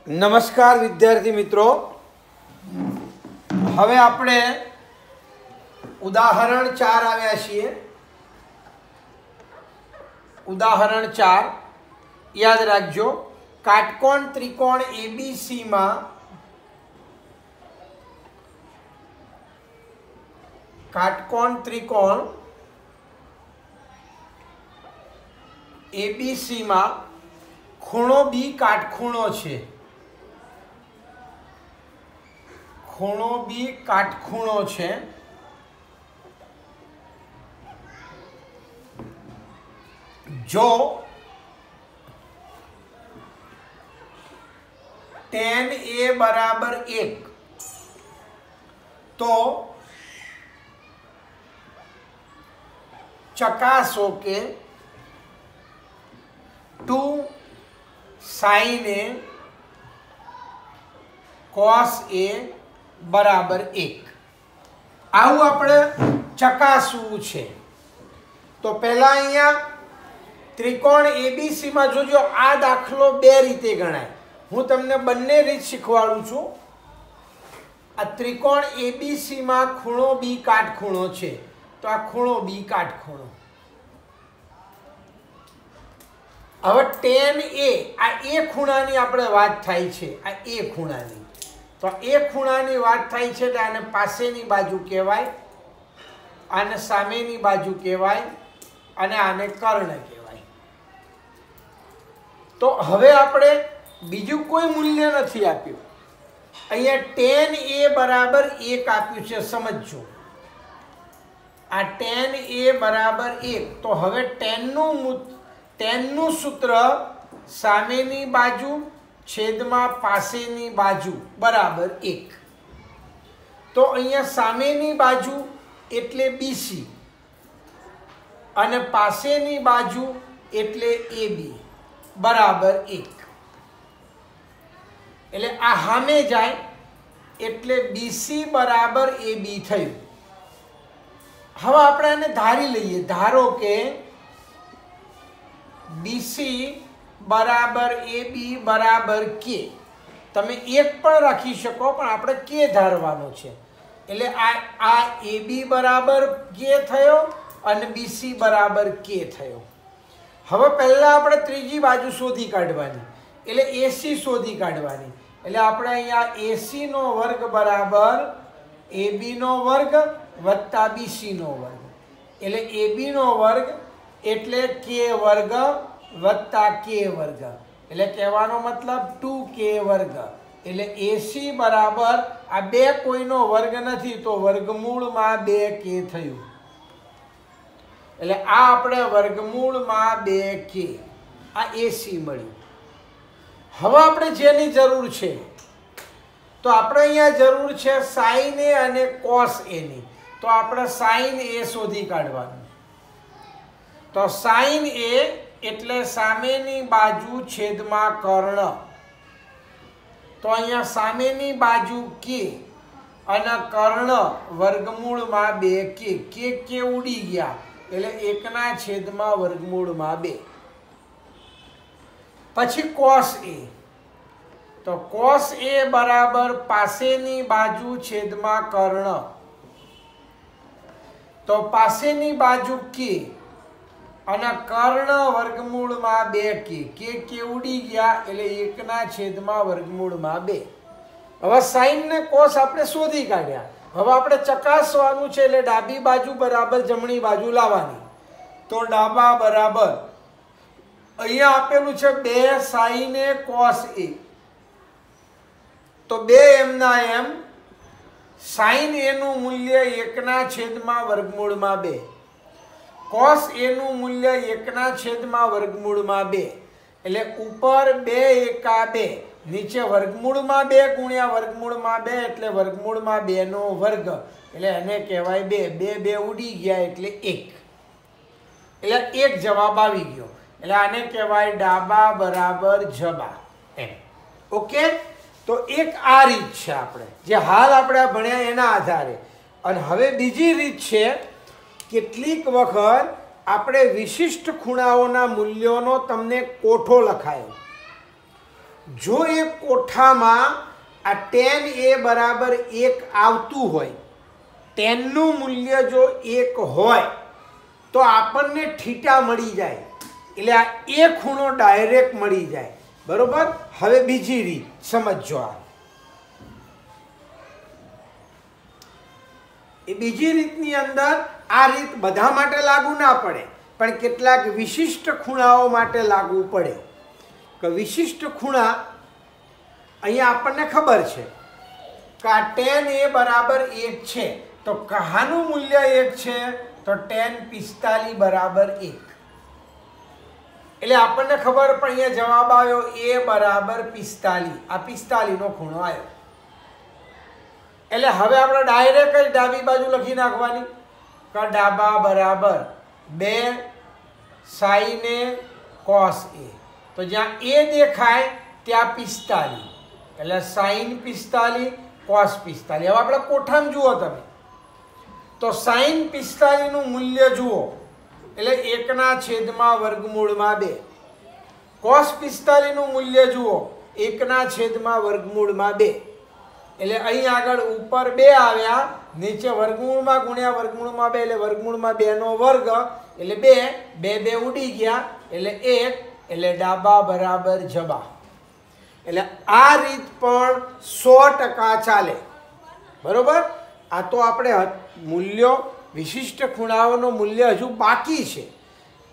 નમસ્કાર વિદ્યાર્થી મિત્રો, હવે આપણે ઉદાહરણ 4 આવ્યા છીએ। ઉદાહરણ 4 યાદ રાખજો। કાટકોણ ત્રિકોણ એબીસી માં કાટકોણ ત્રિકોણ એબીસી માં ખૂણો બી કાટખૂણો છે। ખૂણો બી કાટખૂણો છે। જો tan A बराबर 1 तो चकासो के 2 sin A cos A बराबर 1 આવું આપણે ચકાસવું છે। તો પહેલા અહીંયા ત્રિકોણ એબીસી માં જોજો, આ દાખલો બે રીતે ગણાય। હું તમને બંને રીત શીખવાડું છું। આ ત્રિકોણ એબીસી માં ખૂણો બી કાટખૂણો છે, તો આ ખૂણો બી કાટખૂણો। હવે tan A, આ એ ખૂણાની આપણે વાત થાય છે, આ એ ખૂણાની। તો એ ખૂણાની વાત થાય છે તો આને પાસેની બાજુ કહેવાય, આને સામેની બાજુ કહેવાય અને આને કર્ણ કહેવાય। તો હવે આપણે બીજું કોઈ મૂલ્ય નથી આપ્યું, અહીંયા tan A બરાબર 1 આપ્યું છે, સમજજો। આ tan A બરાબર 1, તો હવે tan નું સૂત્ર સામેની બાજુ છેદમાં પાસેની બાજુ બરાબર 1। તો અહીંયા સામેની બાજુ એટલે BC અને પાસેની બાજુ એટલે AB બરાબર 1। એટલે આ સામે જાય એટલે BC બરાબર AB થયું। હવે આપણે આને ધારી લઈએ। ધારો કે BC बराबर AB बराबर K, તમે એક પણ રાખી શકો, પણ આપણે K ધારવાનો છે। એટલે આ AB બરાબર K થયો અને BC બરાબર K થયો। હવે પહેલા આપણે ત્રીજી બાજુ શોધી કાઢવાની, એટલે AC શોધી કાઢવાની। એટલે આપણે અહીંયા AC નો વર્ગ બરાબર AB નો વર્ગ વત્તા BC નો વર્ગ, એટલે AB નો વર્ગ એટલે K વર્ગ वत्ता K वर्ग, એટલે કહેવાનો મતલબ 2K વર્ગ। એટલે AC બરાબર આ બે કોઈનો વર્ગ નથી તો વર્ગમૂળમાં 2K થયું। એટલે આ આપણે વર્ગમૂળમાં 2K, આ AC મળ્યું। હવે આપણે જેની જરૂર છે, તો આપણે અહીંયા જરૂર છે sin A અને cos A ની। તો આપણે sin A શોધી કાઢવાનું। તો sin A એટલે સામેની બાજુ છેદમાં કર્ણ। તો અહીંયા સામેની બાજુ K અને કર્ણ વર્ગમૂળમાં 2K, K ઉડી ગયા એટલે 1 છેદમાં વર્ગમૂળમાં 2। પછી cos A, તો cos A બરાબર પાસેની બાજુ છેદમાં કર્ણ। તો પાસેની બાજુ K અને કર્ણ વર્ગમૂળમાં 2K, K ઉડી ગયા એટલે 1 છેદમાં વર્ગમૂળમાં 2। હવે sin ને cos આપણે શોધી કાઢ્યા। હવે આપણે ચકાસવાનું છે, એટલે ડાબી બાજુ બરાબર જમણી બાજુ લાવવાની। તો ડાબા બરાબર અહીંયા આપેલું છે 2 sin A cos A, તો 2 એમના એમ sin A નું મૂલ્ય 1 છેદમાં વર્ગમૂળમાં 2, cos A નું મૂલ્ય 1 છેદમાં વર્ગમૂળમાં 2। એટલે ઉપર 2 એકા 2, નીચે વર્ગમૂળમાં 2 ગુણ્યા વર્ગમૂળમાં 2 એટલે વર્ગમૂળમાં 2 નો વર્ગ, એટલે એને કહેવાય 2। 2 ઉડી ગયા એટલે 1, એટલે 1 જવાબ આવી ગયો। એટલે આને કહેવાય ડાબા બરાબર જબા એમ। ઓકે, તો એક આ રીત છે આપણે જે હાલ આપણે ભણ્યા એના આધારે। અને હવે બીજી રીત છે, કેટલીક વખત આપણે વિશિષ્ટ ખૂણાઓના મૂલ્યોનો તમને કોઠો લખાયો। જો એ કોઠામાં આ tan a બરાબર 1 આવતું હોય, tan નું મૂલ્ય જો 1 હોય તો આપણને થીટા મળી જાય, એટલે આ એ ખૂણો ડાયરેક્ટ મળી જાય. બરોબર. હવે બીજી રીત સમજો. એ બીજી રીતની અંદર આ રીત બધા માટે લાગુ ના પડે, પણ કેટલાક વિશિષ્ટ ખૂણાઓ માટે લાગુ પડે. કે વિશિષ્ટ ખૂણા અહીંયા આપણને ખબર છે કે આ tan a બરાબર 1 છે, તો કહાનું મૂલ્ય 1 છે, તો tan 45 બરાબર 1. એટલે આપણને ખબર પણ અહીંયા જવાબ આવ્યો a બરાબર 45. આ 45 નો ખૂણો આવ્યો. એટલે હવે આપણે ડાયરેક્ટ જ ડાબી બાજુ લખી નાખવાની કે ડાબા બરાબર 2 sin a cos a. તો જ્યાં a દેખાય ત્યાં 45, એટલે sin 45 cos 45. હવે આપણે કોઠામાં જુઓ તમે, તો sin 45 નું મૂલ્ય જુઓ, એટલે 1/√2. cos 45 નું મૂલ્ય જુઓ, 1/√2. એટલે અહીં આગળ ઉપર 2 આવ્યા, નીચે વર્ગમૂળમાં ગુણ્યા વર્ગમૂળમાં 2, એટલે વર્ગમૂળમાં 2 નો વર્ગ, એટલે 2 2 ઉડી ગયા, એટલે 1, એટલે ડાબા બરાબર જબા. એટલે આ રીત પણ 100% ચાલે. બરોબર. આ તો આપણે મૂલ્યો વિશિષ્ટ ખૂણાઓનું મૂલ્ય હજુ બાકી છે,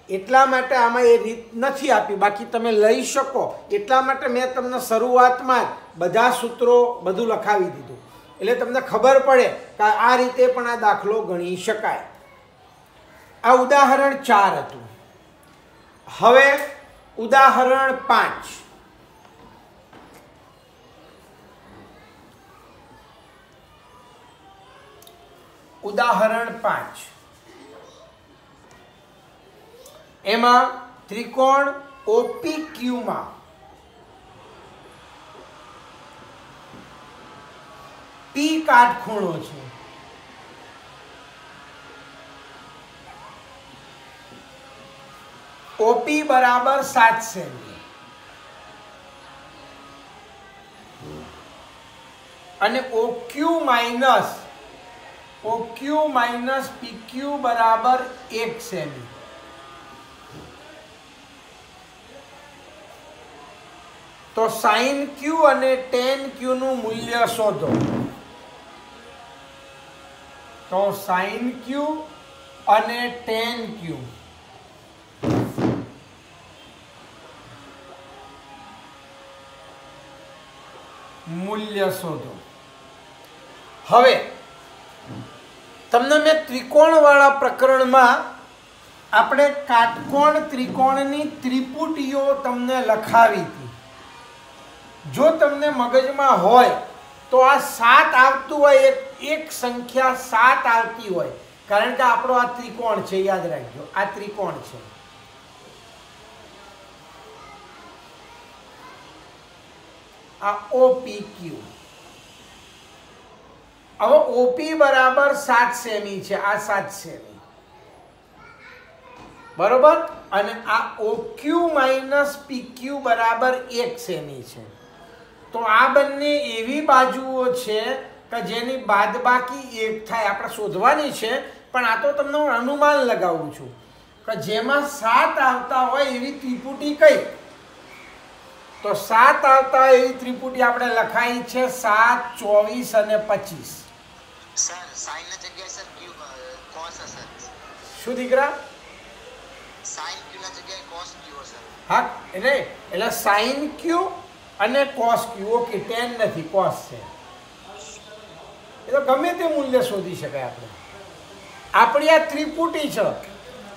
એટલા માટે આમાં એ રીત નથી આપી. બાકી તમે લઈ શકો, એટલા માટે મેં તમને શરૂઆતમાં બધા સૂત્રો બધું લખાવી દીધું, એટલે તમને ખબર પડે કે આ રીતે પણ આ દાખલો ગણી શકાય. આ ઉદાહરણ 4 હતું. હવે ઉદાહરણ 5. ઉદાહરણ 5 એમાં ત્રિકોણ OPQ માં P કાટખૂણો છે. OP બરાબર 7 સેમી અને OQ માઇનસ PQ બરાબર 1 સેમી. તો sin Q અને tan Q નું મૂલ્ય શોધો. તો sin Q અને tan Q મૂલ્ય શોધો. હવે તમને મેં ત્રિકોણવાળા પ્રકરણમાં આપણે કાટકોણ ત્રિકોણની ત્રિપુટીઓ તમને લખાવી હતી. જો તમને મગજમાં હોય તો આ 7 આવતું હોય, એક સંખ્યા 7 આવતી હોય, કારણ કે આપણો આ ત્રિકોણ છે, યાદ રાખજો આ ત્રિકોણ છે. આ OPQ. હવે OP બરાબર 7 સેમી છે, આ 7 સેમી. બરોબર. અને આ OQ માઇનસ PQ બરાબર 1 સેમી છે. તો આ બંને એવી બાજુઓ છે કે જેની બાદબાકી 1 થાય. આપણે શોધવાની છે, પણ આ તો તમને હું અનુમાન લગાવું છું કે જેમાં 7 આવતા હોય એવી ત્રિપુટી કઈ. તો 7 આવતા હોય એવી ત્રિપુટી આપણે લખાઈ છે 7, 24 અને 25. સર sin ની જગ્યાએ સર q cos હશે. શું દીકરા? sin q ની જગ્યાએ cos q હશે. હા, એટલે sin q અને cos q. ઓકે, tan નથી, cos છે. એ તો ગમે તે મૂલ્ય શોધી શકાય આપણે. આપણી આ ત્રિપુટી છે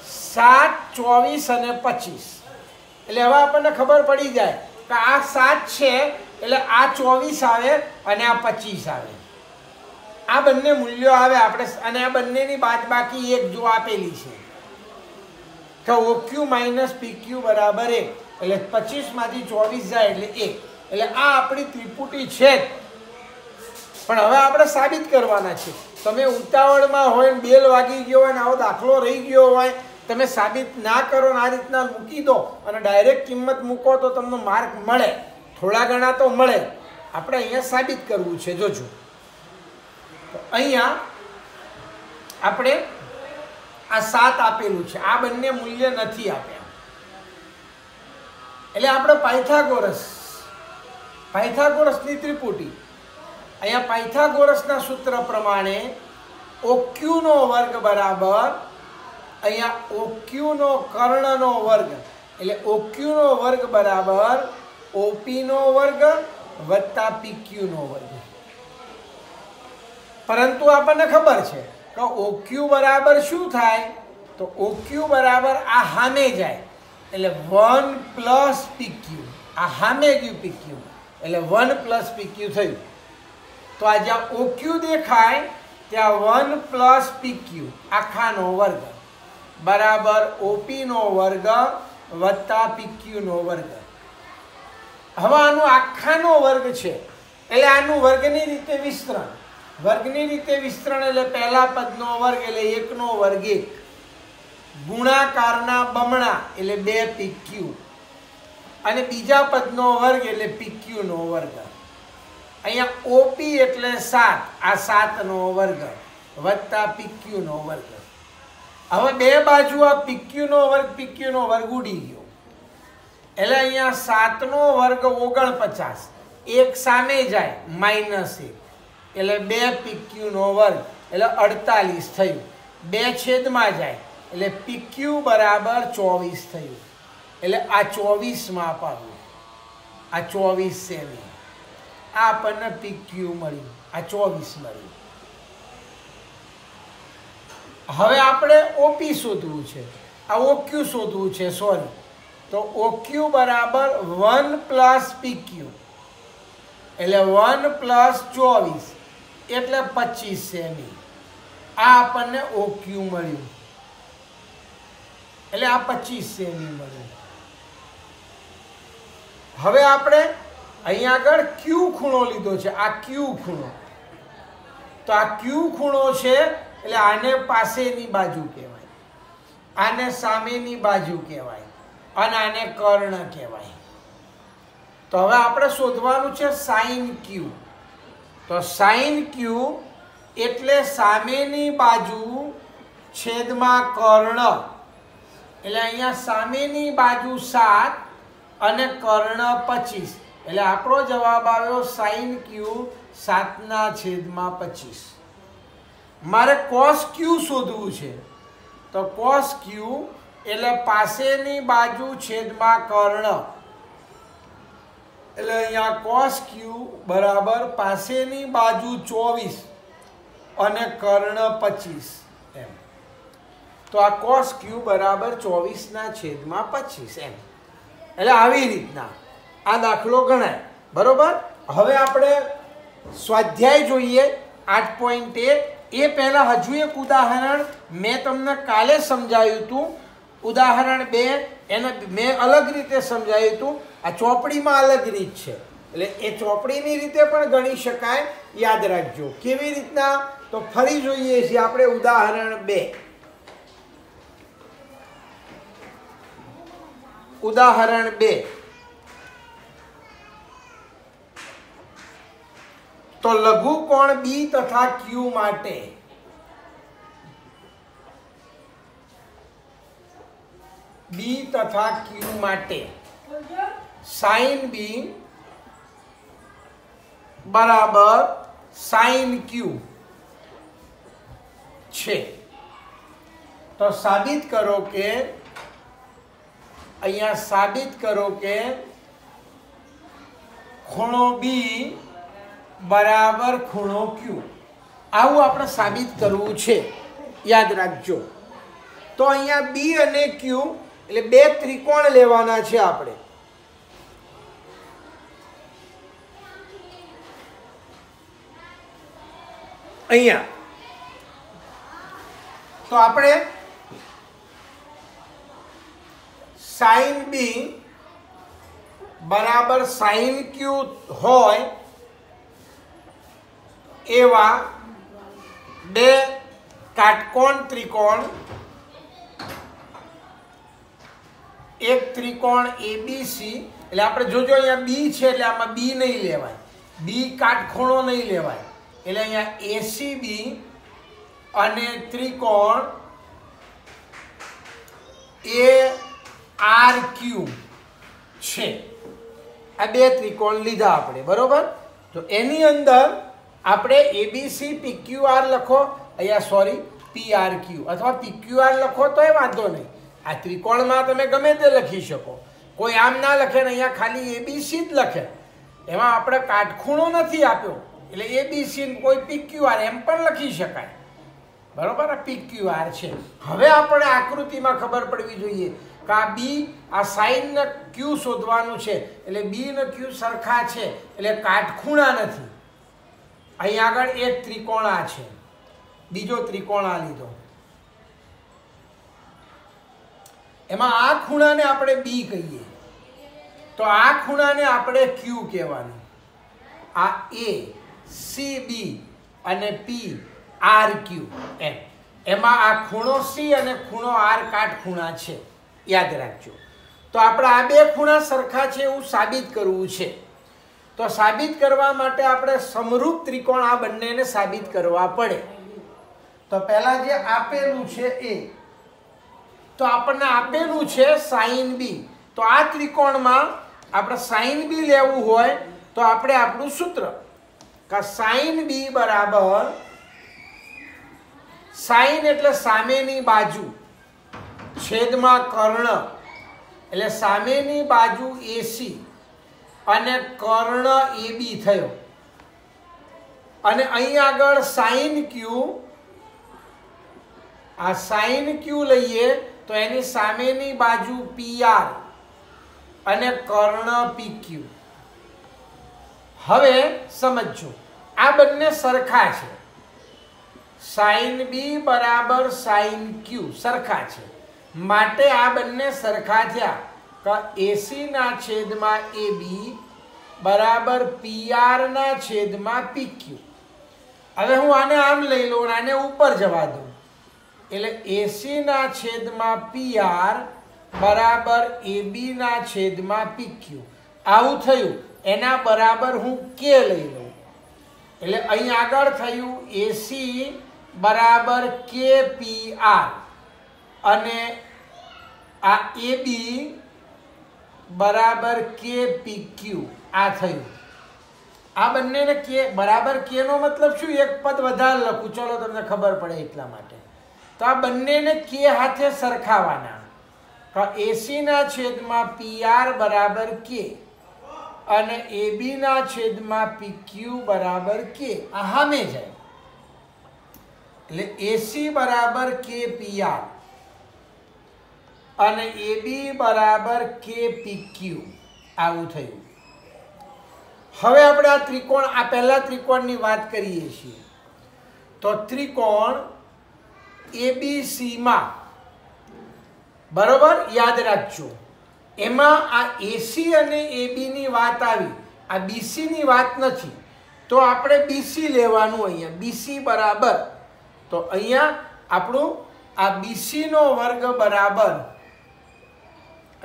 7, 24 અને 25. એટલે હવે આપણને ખબર પડી જાય કે આ 7 છે, એટલે આ 24 આવે અને આ 25 આવે. આ બંને મૂલ્યો આવે આપણે, અને આ બંનેની બાદબાકી 1 જો આપેલી છે કે OQ માઇનસ PQ બરાબર 1, એટલે 25 માંથી 24 જાય એટલે 1. એટલે આ આપણી ત્રિપુટી છે. પણ હવે આપણે સાબિત કરવાના છે. તમે ઉતાવળમાં હોય ને બેલ વાગી ગયો હોય ને આવો દાખલો રહી ગયો હોય, તમે સાબિત ના કરો ને આ રીતના મૂકી દો અને ડાયરેક્ટ કિંમત મૂકો તો તમને માર્ક મળે. થોડા ઘણા તો મળે, આપણે અહીંયા સાબિત કરવું છે. જોજો તો અહીંયા આપણે આ 7 આપેલું છે, આ બંને મૂલ્ય નથી આપ્યા. એટલે આપણે પાયથાગોરસની ત્રિપુટી, અહીંયા પાયથાગોરસના સૂત્ર પ્રમાણે OQ નો વર્ગ બરાબર અહીંયા OQ નો કર્ણનો વર્ગ, એટલે OQ નો વર્ગ બરાબર OP નો વર્ગ વત્તા PQ નો વર્ગ. પરંતુ આપણને ખબર છે કે OQ બરાબર શું થાય, તો OQ બરાબર આ સામે જાય એટલે 1 પ્લસ PQ, આ સામે ગયું PQ એટલે 1 પ્લસ PQ થયું. તો આ જ્યાં OQ દેખાય ત્યાં 1 પ્લસ PQ આખાનો વર્ગ બરાબર OP નો વર્ગ વત્તા PQ નો વર્ગ. હવે આનું આખાનો વર્ગ છે એટલે આનું વર્ગની રીતે વિસ્તરણ, એટલે પહેલા પદનો વર્ગ એટલે 1 નો વર્ગ 1, ગુણાકારના બમણા એટલે 2 PQ, અને બીજા પદનો વર્ગ એટલે PQ નો વર્ગ. અહીંયા OP એટલે 7, આ 7 નો વર્ગ વત્તા PQ નો વર્ગ. હવે બે બાજુ આ PQ નો વર્ગ ઉડી ગયો એટલે અહીંયા 7 નો વર્ગ 49, એક સામે જાય -1 એટલે 2 PQ નો વર્ગ એટલે 48 થયું. 2 છેદમાં જાય એટલે PQ બરાબર 24 થયું. એટલે આ 24 માપ આવ્યું, આ 24 સેમી. આ આપણને PQ મળ્યું, આ 24 મળ્યું. હવે આપણે OP શોધવું છે, આ OQ શોધવું છે, સોરી. તો OQ બરાબર 1 પ્લસ PQ એટલે 1 પ્લસ 24 એટલે 25 સેમી. આ આપણને OQ મળ્યું એટલે આ 25 સેમી મળ્યું. હવે આપણે અહીંયા આગળ Q ખૂણો લીધો છે, આ Q ખૂણો. તો આ Q ખૂણો છે એટલે આને પાસેની બાજુ કહેવાય, આને સામેની બાજુ કહેવાય, અને આને કર્ણ કહેવાય. તો હવે આપણે શોધવાનું છે sin Q. તો sin Q એટલે સામેની બાજુ છેદમાં કર્ણ, એટલે અહીંયા સામેની બાજુ 7 અને કર્ણ 25, એટલે આપણો જવાબ આવ્યો sin Q 7/25. મારે cos Q શોધવું છે, તો cos Q એટલે પાસેની બાજુ છેદમાં કર્ણ, એટલે અહીંયા cos Q બરાબર પાસેની બાજુ 24 અને કર્ણ 25 એમ. તો આ cos Q બરાબર 24/25 એમ. એટલે આવી રીતના આ દાખલો ગણાય. બરોબર. હવે આપણે સ્વાધ્યાય જોઈએ 8.1. એ પહેલા હજુ એક ઉદાહરણ મેં તમને કાલે સમજાવ્યું હતું, ઉદાહરણ 2 એને મેં અલગ રીતે સમજાવ્યું હતું. આ ચોપડીમાં અલગ રીત છે, એટલે એ ચોપડીની રીતે પણ ગણી શકાય. યાદ રાખજો કેવી રીતના, તો ફરી જોઈએ છીએ આપણે ઉદાહરણ 2. ઉદાહરણ 2. તો લઘુકોણ B તથા Q માટે sin B બરાબર sin Q છે. તો સાબિત કરો કે અહીંયા સાબિત કરો કે ખૂણો B બરાબર ખૂણો Q. આવું આપણે સાબિત કરવું છે, યાદ રાખજો. તો અહીંયા B અને Q એટલે બે ત્રિકોણ લેવાના છે આપણે. અહીંયા તો આપણે sin B બરાબર sin Q હોય એવા બે કાટકોણ ત્રિકોણ, એક ત્રિકોણ ABC એટલે આપણે જોજો અહીંયા બી છે એટલે આમાં બી નહીં લેવાય, બી કાટખૂણો નહીં લેવાય. એટલે અહીંયા એસીબી અને ત્રિકોણ એ આર ક્યુ છે. આ બે ત્રિકોણ લીધા આપણે, બરોબર. તો એની અંદર આપણે એબીસી પીક્યુઆર લખો, અહીંયા સોરી પીઆરક્યુ અથવા પીક્યુઆર લખો તોય વાંધો નહીં. આ ત્રિકોણમાં તમે ગમે તે લખી શકો, કોઈ આમ ના લખે ને અહીંયા ખાલી એબીસી જ લખે, એમાં આપણે કાટખૂણો નથી આપ્યો એટલે એબીસી કોઈ પીક્યુઆર એમ પણ લખી શકાય, બરોબર. આ પીક્યુઆર છે. હવે આપણે આકૃતિમાં ખબર પડવી જોઈએ કે આ બી આ સાઈન ને ક્યુ શોધવાનું છે એટલે બી ને ક્યુ સરખા છે એટલે કાટખૂણા નથી. અહીં આગળ એક ત્રિકોણ આ છે, બીજો ત્રિકોણ આ લીધો, એમાં આ ખૂણાને આપણે બી કહીએ તો આ ખૂણાને આપણે ક્યુ કહેવાનું. આ એ સી બી અને પી આર ક્યુ એમાં આ ખૂણો સી અને ખૂણો આર કાટખૂણા છે, યાદ રાખજો. તો આપણે આ બે ખૂણા સરખા છે એવું સાબિત કરવું છે. તો સાબિત કરવા માટે આપણે સમરૂપ ત્રિકોણ આ બંનેને સાબિત કરવા પડે. તો પહેલા જે આપેલું છે એ, તો આપણને આપેલું છે સાઈન બી. તો આ ત્રિકોણમાં આપણે સાઈન બી લેવું હોય તો આપણે આપણું સૂત્ર કે સાઈન બી બરાબર, સાઈન એટલે સામેની બાજુ છેદમાં કર્ણ એટલે સામેની બાજુ એસી અને કર્ણ એબી થયો. અને અહીં આગળ સાઈન ક્યુ, આ સાઈન ક્યુ લઈએ તો એની સામેની બાજુ પીઆર અને કર્ણ પીક્યુ. હવે સમજો આ બંને સરખા છે, સાઈન બી બરાબર સાઈન ક્યુ સરખા છે માટે આ બંને સરખા થયા કે એસી ના છેદમાં એબી બરાબર પીઆર ના છેદમાં પીક્યુ. હવે હું આને આમ લઈ લઉં આને ઉપર જવા દઉં એટલે એસી ના છેદમાં પીઆર બરાબર એબી ના છેદમાં પીક્યુ. આવું થયું. એના બરાબર હું કે લઈ લઉં એટલે અહીં આગળ થયું એસી બરાબર કે પીઆર અને આ એબી બરાબર કે પીક્યુ. આ થયું. આ બંનેને કે બરાબર કે નો મતલબ શું, એક પદ વધારે લખું, ચલો તમને ખબર પડે એટલા માટે. તો આ બંનેને કે હાથે સરખાવાના. તો એસી ના છેદમાં પીઆર બરાબર કે અને એબી ના છેદમાં પીક્યુ બરાબર કે. આ સામે જાય એટલે એસી બરાબર કે પીઆર અને એબી બરાબર કે પીક્યુ. આવું થયું. હવે આપણે આ ત્રિકોણ, આ પહેલા ત્રિકોણની વાત કરીએ છીએ. તો ત્રિકોણ એબીસીમાં, બરોબર, યાદ રાખજો, એમાં આ એસી અને એબીની વાત આવી, આ બીસીની વાત નથી. તો આપણે બીસી લેવાનું. અહીંયા બીસી બરાબર, તો અહીંયા આપણું આ બીસીનો વર્ગ બરાબર,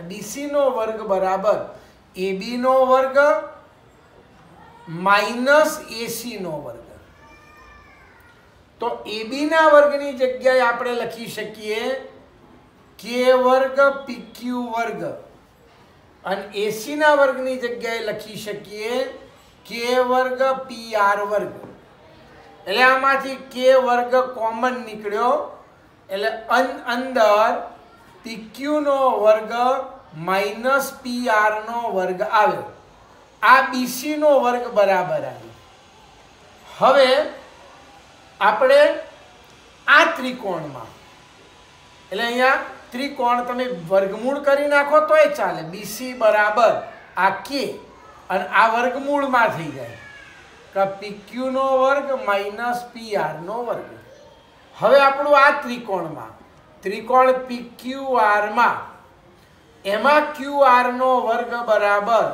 બીસીનો વર્ગ બરાબર એબીનો વર્ગ માઇનસ એસીનો વર્ગ. તો એબીના વર્ગની જગ્યાએ આપણે લખી શકીએ કે વર્ગ પીક્યુ વર્ગ અને એસીના વર્ગની જગ્યાએ લખી શકીએ કે વર્ગ પીઆર વર્ગ. એટલે આમાંથી કે વર્ગ કોમન નીકળ્યો એટલે અંદર પીક્યુનો વર્ગ માઇનસ પીઆરનો વર્ગ આવ્યો. આ બીસીનો વર્ગ બરાબર આવ્યો. હવે આપણે આ ત્રિકોણમાં, એટલે અહીંયા ત્રિકોણ તમે વર્ગમૂળ કરી નાખો તોય ચાલે. બીસી બરાબર આ કે અને આ વર્ગમૂળમાં થઈ જાય કે પીક્યુનો વર્ગ માઇનસ પીઆરનો વર્ગ. હવે આપણું આ ત્રિકોણમાં, ત્રિકોણ પીક્યુઆરમાં, એમાં ક્યુઆરનો વર્ગ બરાબર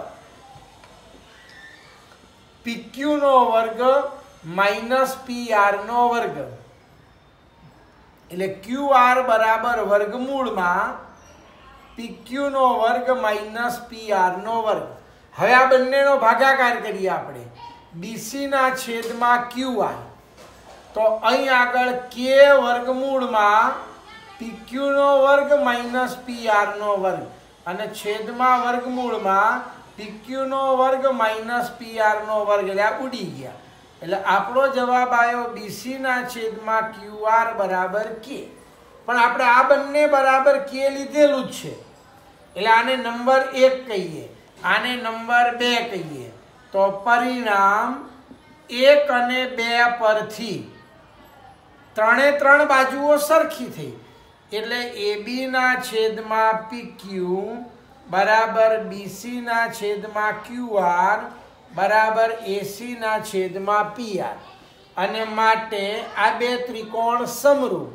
પીક્યુનો વર્ગ માઇનસ પીઆરનો વર્ગ. એટલે ક્યુઆર બરાબર વર્ગમૂળમાં PQ નો વર્ગ માઇનસ PR નો વર્ગ. હવે આ બંનેનો ભાગાકાર કરીએ આપણે. BC ના છેદમાં QR. તો અહીં આગળ K વર્ગમૂળમાં PQ નો વર્ગ માઇનસ PR નો વર્ગ અને છેદમાં વર્ગમૂળમાં PQ નો વર્ગ માઇનસ PR નો વર્ગ. એટલે આ ઉડી ગયા. એટલે આપણો જવાબ આવ્યો BC ના છેદમાં QR બરાબર K. પણ આપણે આ બંને બરાબર K લીધેલું જ છે એટલે આને નંબર 1 કહીએ, આને નંબર 2 કહીએ. તો પરિણામ 1 અને 2 પરથી ત્રણે ત્રણ બાજુઓ સરખી થઈ એટલે AB ના છેદમાં PQ બરાબર BC ના છેદમાં QR બરાબર AC ના છેદમાં PR. અને માટે આ બે ત્રિકોણ સમરૂપ.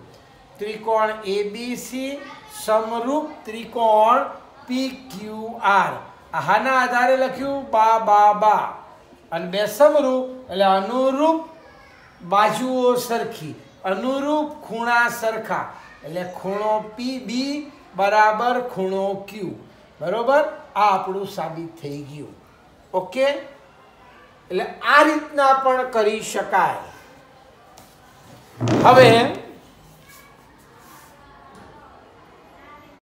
ત્રિકોણ ABC સમરૂપ ત્રિકોણ PQR. આના આધારે લખ્યું બા બા બા. અને બે સમરૂપ એટલે અનુરૂપ બાજુઓ સરખી, અનુરૂપ ખૂણા સરખા એટલે ખૂણો PB બરાબર ખૂણો Q. બરોબર, આ આપણું સાબિત થઈ ગયું. ઓકે, એટલે આ રીતના પણ કરી શકાય. હવે